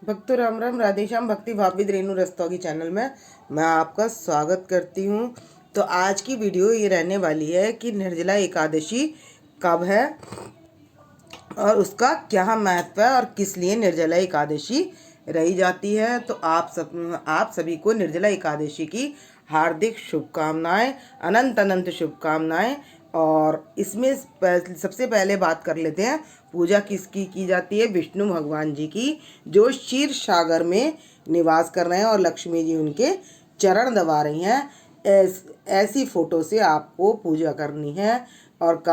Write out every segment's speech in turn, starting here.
भक्तों राम राम, राधेश्याम। भक्ति भावित रेणु रस्तोगी चैनल में मैं आपका स्वागत करती हूँ। तो आज की वीडियो ये रहने वाली है कि निर्जला एकादशी कब है और उसका क्या महत्व है और किस लिए निर्जला एकादशी रही जाती है। तो आप सभी को निर्जला एकादशी की हार्दिक शुभकामनाएं, अनंत अनंत शुभकामनाएं। और इसमें सबसे पहले बात कर लेते हैं पूजा किसकी की जाती है। विष्णु भगवान जी की, जो क्षीर सागर में निवास कर रहे हैं और लक्ष्मी जी उनके चरण दबा रही हैं। ऐसी फोटो से आपको पूजा करनी है। और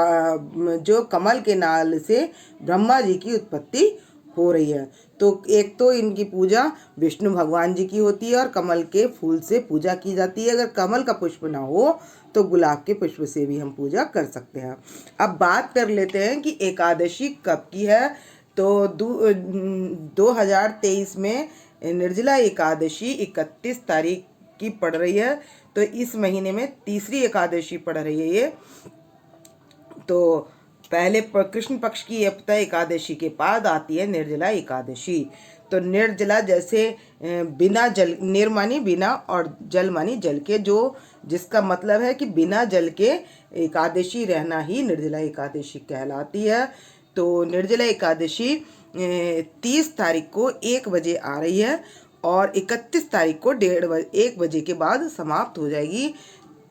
जो कमल के नाल से ब्रह्मा जी की उत्पत्ति हो रही है। तो एक तो इनकी पूजा विष्णु भगवान जी की होती है और कमल के फूल से पूजा की जाती है। अगर कमल का पुष्प ना हो तो गुलाब के पुष्प से भी हम पूजा कर सकते हैं। अब बात कर लेते हैं कि एकादशी कब की है। तो 2023 में निर्जला एकादशी 31 तारीख की पड़ रही है। तो इस महीने में तीसरी एकादशी पड़ रही है ये। तो पहले कृष्ण पक्ष की अपता एकादशी के बाद आती है निर्जला एकादशी। तो निर्जला जैसे बिना जल, निर मानी बिना और जल मानी जल के, जो जिसका मतलब है कि बिना जल के एकादशी रहना ही निर्जला एकादशी कहलाती है। तो निर्जला एकादशी 30 तारीख को 1 बजे आ रही है और 31 तारीख को 1 बजे के बाद समाप्त हो जाएगी।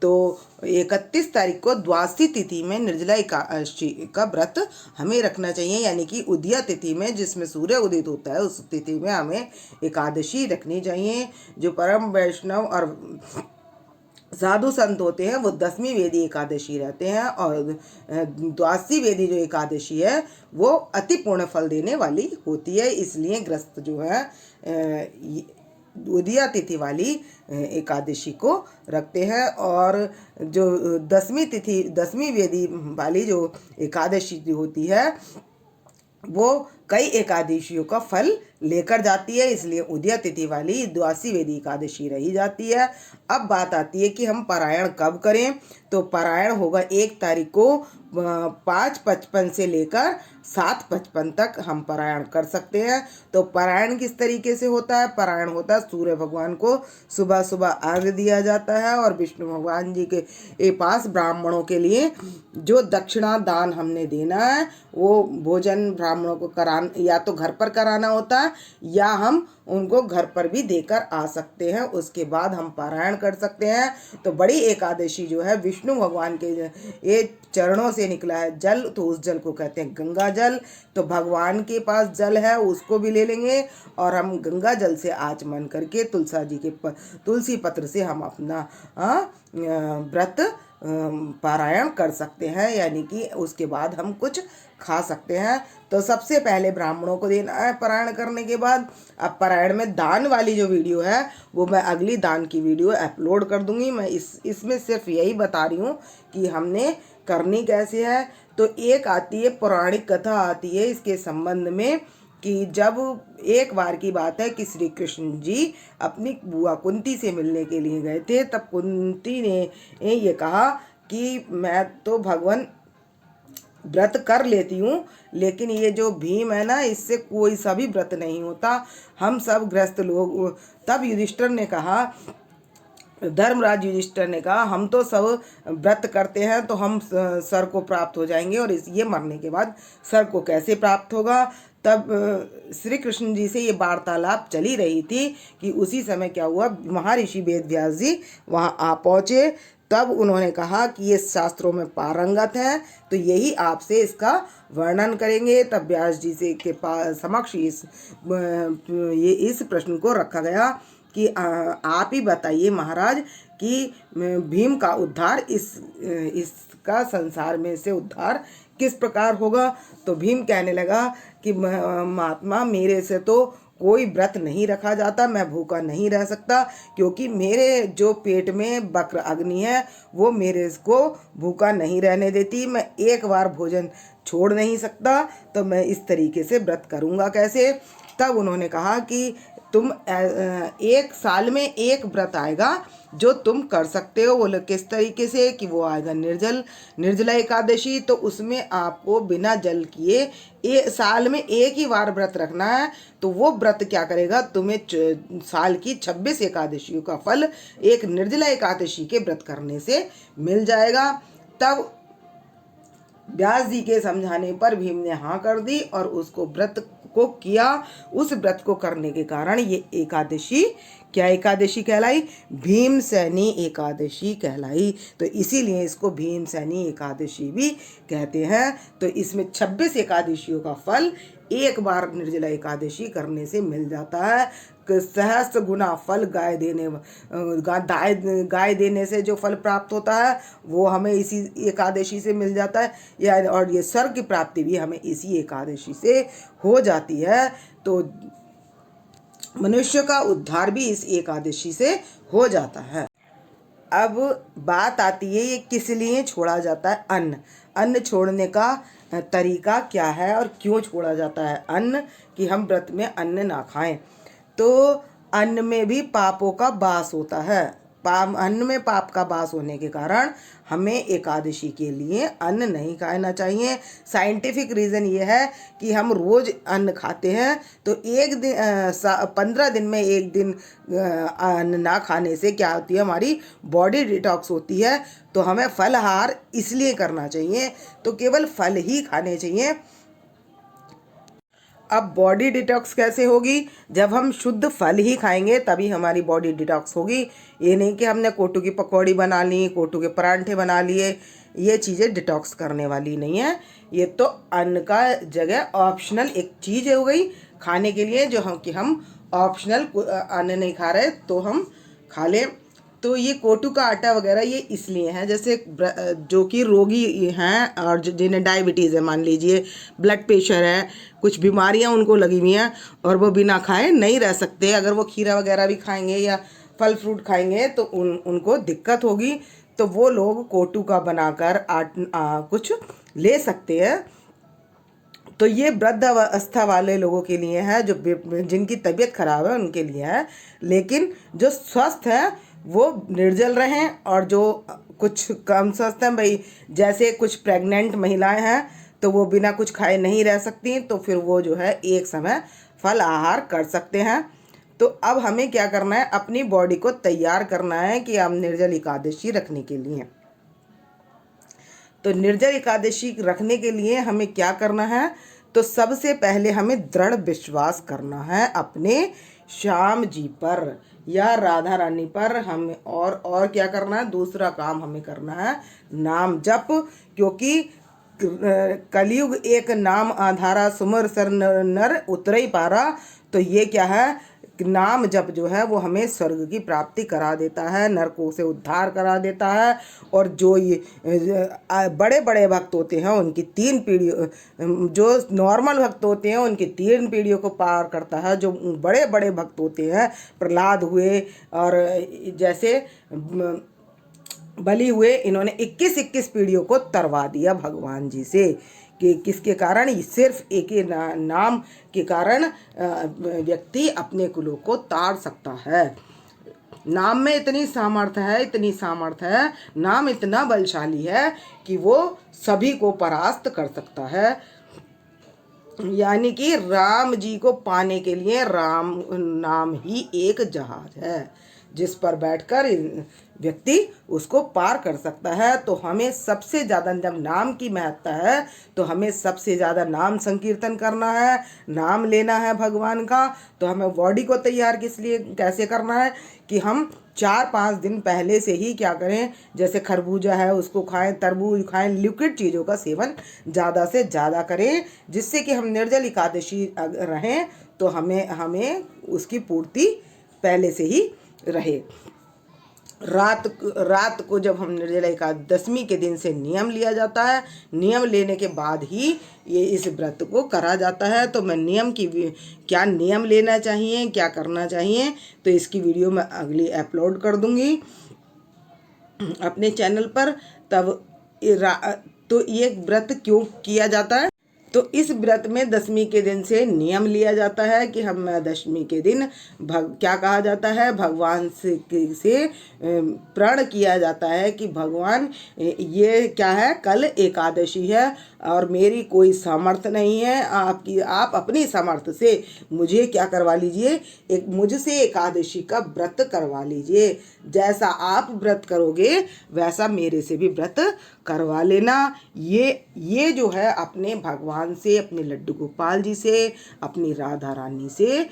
तो 31 तारीख को द्वादशी तिथि में निर्जला एकादशी का व्रत हमें रखना चाहिए, यानी कि उदया तिथि में जिसमें सूर्य उदित होता है उस तिथि में हमें एकादशी रखनी चाहिए। जो परम वैष्णव और साधु संत होते हैं वो 10वीं वेदी एकादशी रहते हैं और द्वादशी वेदी जो एकादशी है वो अति पूर्ण फल देने वाली होती है। इसलिए ग्रस्त जो है उदया तिथि वाली एकादशी को रखते हैं। और जो 10वीं वेदी वाली जो एकादशी होती है वो कई एकादशियों का फल लेकर जाती है, इसलिए उदया तिथि वाली द्वादशी वेदी एकादशी रही जाती है। अब बात आती है कि हम पारायण कब करें। तो पारायण होगा 1 तारीख को 5:55 से लेकर 7:55 तक हम पारायण कर सकते हैं। तो पारायण किस तरीके से होता है? पारायण होता है सूर्य भगवान को सुबह सुबह अर्घ्य दिया जाता है और विष्णु भगवान जी के पास ब्राह्मणों के लिए जो दक्षिणा दान हमने देना है वो भोजन ब्राह्मणों को कराना, या तो घर पर कराना होता है या हम उनको घर पर भी देकर आ सकते हैं। उसके बाद हम पारायण कर सकते हैं। तो बड़ी एकादशी जो है विष्णु भगवान के ये चरणों से निकला है जल, तो उस जल को कहते हैं गंगा जल। तो भगवान के पास जल है उसको भी ले लेंगे और हम गंगा जल से आचमन करके तुलसी पत्र से हम अपना व्रत पारायण कर सकते हैं, यानी कि उसके बाद हम कुछ खा सकते हैं। तो सबसे पहले ब्राह्मणों को देना है पारायण करने के बाद। अब पारायण में दान वाली जो वीडियो है वो मैं अगली दान की वीडियो अपलोड कर दूंगी। मैं इसमें सिर्फ यही बता रही हूँ कि हमने करनी कैसे है। तो एक आती है पौराणिक कथा आती है इसके संबंध में कि जब एक बार की बात है कि श्री कृष्ण जी अपनी बुआ कुंती से मिलने के लिए गए थे। तब कुंती ने ये कहा कि मैं तो भगवान व्रत कर लेती हूँ, लेकिन ये जो भीम है ना इससे कोई सा भी व्रत नहीं होता, हम सब ग्रस्त लोग। तब युधिष्ठिर ने कहा, धर्मराज युधिष्ठिर ने कहा, हम तो सब व्रत करते हैं तो हम सर को प्राप्त हो जाएंगे और ये मरने के बाद सर को कैसे प्राप्त होगा। तब श्री कृष्ण जी से ये वार्तालाप चली रही थी कि उसी समय क्या हुआ, महर्षि वेद व्यास जी वहाँ आ पहुँचे। तब उन्होंने कहा कि ये शास्त्रों में पारंगत है तो यही आपसे इसका वर्णन करेंगे। तब व्यास जी से के पास समक्ष इस प्रश्न को रखा गया कि आप ही बताइए महाराज कि भीम का उद्धार इसका संसार में से उद्धार किस प्रकार होगा। तो भीम कहने लगा कि महात्मा मेरे से तो कोई व्रत नहीं रखा जाता, मैं भूखा नहीं रह सकता, क्योंकि मेरे जो पेट में वक्र अग्नि है वो मेरे को भूखा नहीं रहने देती। मैं एक बार भोजन छोड़ नहीं सकता, तो मैं इस तरीके से व्रत करूँगा कैसे। तब उन्होंने कहा कि तुम एक साल में एक व्रत आएगा जो तुम कर सकते हो। बोले किस तरीके से, कि वो आएगा निर्जला एकादशी। तो उसमें आपको बिना जल किए साल में एक ही बार व्रत रखना है। तो वो व्रत क्या करेगा, तुम्हें साल की 26 एकादशियों का फल एक निर्जला एकादशी के व्रत करने से मिल जाएगा। तब व्यास जी के समझाने पर भीम ने हाँ कर दी और उसको व्रत को किया। उस व्रत को करने के कारण ये एकादशी क्या एकादशी कहलाई, भीमसेनी एकादशी कहलाई। तो इसीलिए इसको भीमसेनी एकादशी भी कहते हैं। तो इसमें 26 एकादशियों का फल एक बार निर्जला एकादशी करने से मिल जाता है। सहस्त्र गुना फल गाय देने से जो फल प्राप्त होता है वो हमें इसी एकादशी से मिल जाता है, या और ये स्वर्ग की प्राप्ति भी हमें इसी एकादशी से हो जाती है। तो मनुष्य का उद्धार भी इस एकादशी से हो जाता है। अब बात आती है ये किस लिए छोड़ा जाता है अन्न छोड़ने का तरीका क्या है और क्यों छोड़ा जाता है अन्न, कि हम व्रत में अन्न ना खाएं। तो अन्न में भी पापों का वास होता है। अन्न में पाप का वास होने के कारण हमें एकादशी के लिए अन्न नहीं खाना चाहिए। साइंटिफिक रीज़न ये है कि हम रोज़ अन्न खाते हैं तो एक दिन 15 दिन में एक दिन अन्न ना खाने से क्या होती है, हमारी बॉडी डिटॉक्स होती है। तो हमें फलाहार इसलिए करना चाहिए, तो केवल फल ही खाने चाहिए। अब बॉडी डिटॉक्स कैसे होगी, जब हम शुद्ध फल ही खाएंगे तभी हमारी बॉडी डिटॉक्स होगी। ये नहीं कि हमने कोटू की पकौड़ी बना ली, कोटू के परांठे बना लिए, ये चीज़ें डिटॉक्स करने वाली नहीं है। ये तो अन्न का जगह ऑप्शनल एक चीज़ हो गई खाने के लिए, जो हम ऑप्शनल अन्न नहीं खा रहे तो हम खा लें। तो ये कोटू का आटा वगैरह ये इसलिए है, जैसे जो कि रोगी हैं और जिन्हें डायबिटीज़ है, मान लीजिए ब्लड प्रेशर है, कुछ बीमारियां उनको लगी हुई हैं और वो बिना खाए नहीं रह सकते। अगर वो खीरा वगैरह भी खाएंगे या फल फ्रूट खाएंगे तो उनको दिक्कत होगी। तो वो लोग कोटू का बनाकर कुछ ले सकते हैं। तो ये वृद्ध अवस्था वाले लोगों के लिए है, जो जिनकी तबीयत खराब है उनके लिए है। लेकिन जो स्वस्थ है वो निर्जल रहें, और जो कुछ कम स्वस्थ हैं भाई, जैसे कुछ प्रेग्नेंट महिलाएं हैं तो वो बिना कुछ खाए नहीं रह सकती, तो फिर वो जो है एक समय फल आहार कर सकते हैं। तो अब हमें क्या करना है, अपनी बॉडी को तैयार करना है कि हम निर्जल एकादशी रखने के लिए। तो निर्जल एकादशी रखने के लिए हमें क्या करना है, तो सबसे पहले हमें दृढ़ विश्वास करना है अपने श्याम जी पर या राधा रानी पर। हमें और क्या करना है, दूसरा काम हमें करना है नाम जप, क्योंकि कलयुग एक नाम आधारा, सुमर सर नर उतरे ही पारा। तो ये क्या है, नाम जप जो है वो हमें स्वर्ग की प्राप्ति करा देता है, नरकों से उद्धार करा देता है। और जो ये बड़े बड़े भक्त होते हैं उनकी 3 पीढ़ियों, जो नॉर्मल भक्त होते हैं उनकी 3 पीढ़ियों को पार करता है। जो बड़े बड़े भक्त होते हैं, प्रहलाद हुए और जैसे बलि हुए, इन्होंने 21 पीढ़ियों को तरवा दिया भगवान जी से। कि किसके कारण, सिर्फ एक ही नाम के कारण व्यक्ति अपने कुलों को तार सकता है। नाम में इतनी सामर्थ्य है, नाम इतना बलशाली है कि वो सभी को परास्त कर सकता है। यानी कि राम जी को पाने के लिए राम नाम ही एक जहाज है, जिस पर बैठकर व्यक्ति उसको पार कर सकता है। तो हमें सबसे ज़्यादा, जब नाम की महत्ता है तो हमें सबसे ज़्यादा नाम संकीर्तन करना है, नाम लेना है भगवान का। तो हमें बॉडी को तैयार कैसे करना है, कि हम 4-5 दिन पहले से ही क्या करें, जैसे खरबूजा है उसको खाएं, तरबूज खाएं, लिक्विड चीज़ों का सेवन ज़्यादा से ज़्यादा करें, जिससे कि हम निर्जल एकादशी रहें तो हमें उसकी पूर्ति पहले से ही रहे। रात को जब हम निर्जला एकादशी के दिन से नियम लिया जाता है, नियम लेने के बाद ही ये इस व्रत को करा जाता है। तो मैं क्या नियम लेना चाहिए, क्या करना चाहिए, तो इसकी वीडियो मैं अगली अपलोड कर दूंगी अपने चैनल पर। तब तो ये व्रत क्यों किया जाता है, तो इस व्रत में दशमी के दिन से नियम लिया जाता है कि हम दशमी के दिन क्या कहा जाता है, भगवान से प्रण किया जाता है कि भगवान ये क्या है, कल एकादशी है और मेरी कोई सामर्थ्य नहीं है, आप अपनी सामर्थ्य से मुझे क्या करवा लीजिए, मुझसे एकादशी का व्रत करवा लीजिए। जैसा आप व्रत करोगे वैसा मेरे से भी व्रत करवा लेना। ये जो है अपने भगवान से, अपने लड्डू गोपाल जी से, अपनी राधा रानी से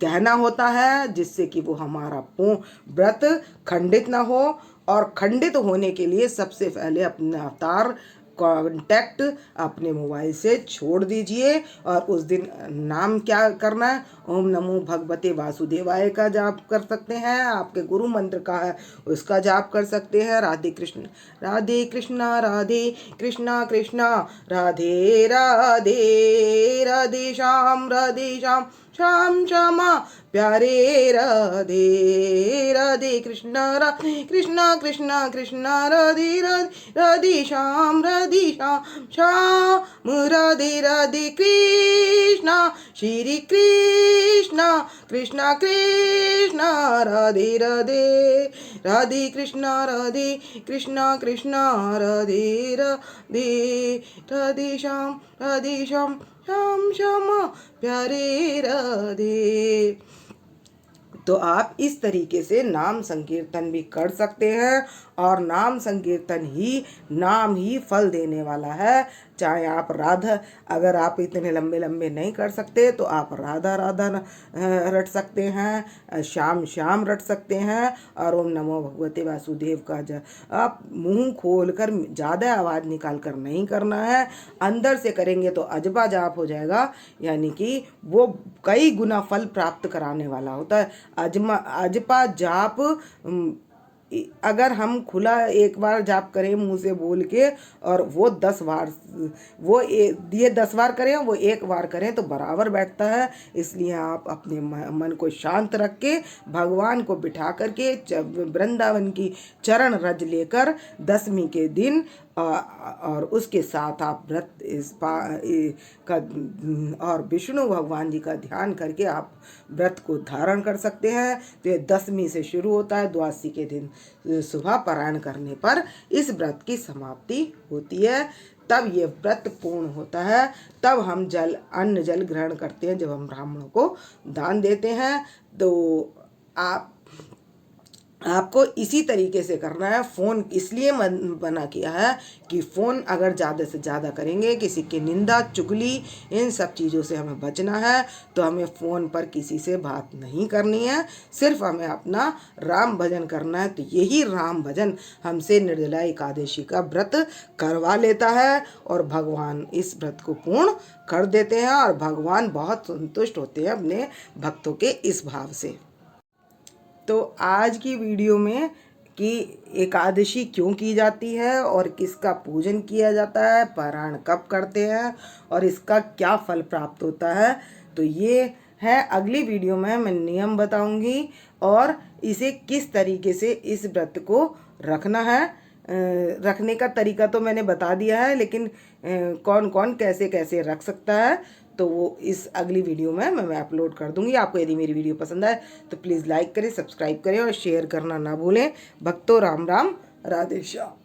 कहना होता है, जिससे कि वो हमारा व्रत खंडित ना हो। और खंडित होने के लिए सबसे पहले अपना अवतार कांटेक्ट अपने मोबाइल से छोड़ दीजिए और उस दिन नाम क्या करना है, ओम नमो भगवते वासुदेवाय का जाप कर सकते हैं, आपके गुरु मंत्र का है उसका जाप कर सकते हैं। राधे कृष्ण राधे कृष्णा राधे कृष्णा कृष्णा राधे राधे, राधे श्याम श्याम श्यामा प्यारे राधे, राधे कृष्णा कृष्णा कृष्णा कृष्णा राधे राधे, राधे श्याम श्याम राधे राधे कृष्णा श्री कृष्णा कृष्णा कृष्णा राधे राधे, राधे कृष्णा कृष्णा राधे राधे, राधे श्याम श्याम श्यामा प्यारे राधे। तो आप इस तरीके से नाम संकीर्तन भी कर सकते हैं और नाम संकीर्तन नाम ही फल देने वाला है। चाहे आप राधा, अगर आप इतने लंबे लंबे नहीं कर सकते तो आप राधा राधा रट सकते हैं, श्याम श्याम रट सकते हैं और ओम नमो भगवते वासुदेव का आप मुंह खोल कर ज़्यादा आवाज़ निकाल कर नहीं करना है, अंदर से करेंगे तो अजबा जाप हो जाएगा, यानी कि वो कई गुना फल प्राप्त कराने वाला होता है। अजपा जाप अगर हम खुला एक बार जाप करें मुंह से बोल के और वो 10 बार, वो ये 10 बार करें, वो एक बार करें तो बराबर बैठता है। इसलिए आप अपने मन को शांत रख के भगवान को बिठा करके वृंदावन की चरण रज लेकर दशमी के दिन और उसके साथ आप व्रत और विष्णु भगवान जी का ध्यान करके आप व्रत को धारण कर सकते हैं। तो ये दशमी से शुरू होता है, द्वादशी के दिन सुबह पारायण करने पर इस व्रत की समाप्ति होती है। तब ये व्रत पूर्ण होता है, तब हम अन्न जल ग्रहण करते हैं, जब हम ब्राह्मणों को दान देते हैं। तो आपको इसी तरीके से करना है। फ़ोन इसलिए मना किया है कि फ़ोन अगर ज़्यादा से ज़्यादा करेंगे, किसी की निंदा चुगली इन सब चीज़ों से हमें बचना है। तो हमें फ़ोन पर किसी से बात नहीं करनी है, सिर्फ हमें अपना राम भजन करना है। तो यही राम भजन हमसे निर्जला एकादशी का व्रत करवा लेता है और भगवान इस व्रत को पूर्ण कर देते हैं और भगवान बहुत संतुष्ट होते हैं अपने भक्तों के इस भाव से। तो आज की वीडियो में कि एकादशी क्यों की जाती है और किसका पूजन किया जाता है, पारायण कब करते हैं और इसका क्या फल प्राप्त होता है, तो ये है। अगली वीडियो में मैं नियम बताऊंगी और इसे किस तरीके से इस व्रत को रखना है। रखने का तरीका तो मैंने बता दिया है, लेकिन कौन कौन कैसे कैसे रख सकता है तो वो इस अगली वीडियो में मैं अपलोड कर दूंगी। आपको यदि मेरी वीडियो पसंद आए तो प्लीज़ लाइक करें, सब्सक्राइब करें और शेयर करना ना भूलें। भक्तों राम राम, राधे श्याम।